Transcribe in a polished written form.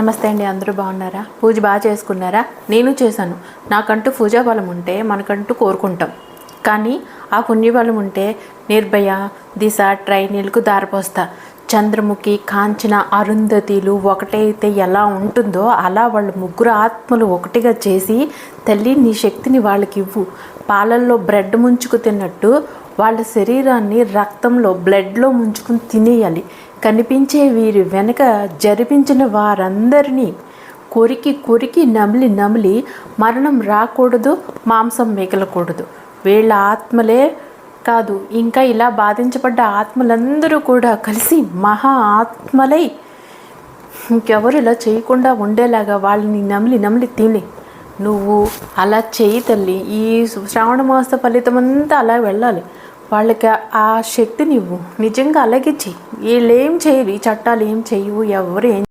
నమస్తే అండి, అందరూ బాగున్నారా? పూజ బాగా చేసుకున్నారా? నేను చేశాను. నాకంటూ పూజా బలం ఉంటే మనకంటూ కోరుకుంటాం. కానీ ఆ పుణ్యబలం ఉంటే నిర్భయ, దిశ ట్రైనీలకు దారిపోస్తా, చంద్రముఖి, కాంచన, అరుంధతిలు ఒకటైతే ఎలా ఉంటుందో అలా వాళ్ళు ముగ్గురు ఆత్మలు ఒకటిగా చేసి, తల్లి నీ శక్తిని వాళ్ళకి ఇవ్వు, పాలల్లో బ్రెడ్ ముంచుకు తిన్నట్టు వాళ్ళ శరీరాన్ని రక్తంలో బ్లడ్లో ముంచుకుని తినేయాలి. కనిపించే వీరి వెనుక జరిపించిన వారందరినీ కొరికి కొరికి నమిలి నమిలి మరణం రాకూడదు, మాంసం మిగలకూడదు. వీళ్ళ ఆత్మలే కాదు, ఇంకా ఇలా బాధించబడ్డ ఆత్మలందరూ కూడా కలిసి మహా ఆత్మలై ఇంకెవరు ఇలా చేయకుండా ఉండేలాగా వాళ్ళని నమిలి నమిలి తిని నువ్వు అలా చేయి తల్లి. ఈ శ్రావణ మాస ఫలితం అంతా అలా వెళ్ళాలి. వాళ్ళకి ఆ శక్తిని ఇవ్వు. నిజంగా అలాగే చెయ్యి. వీళ్ళు ఏం చేయరు, ఈ చట్టాలు ఏం చేయవు, ఎవరు ఏం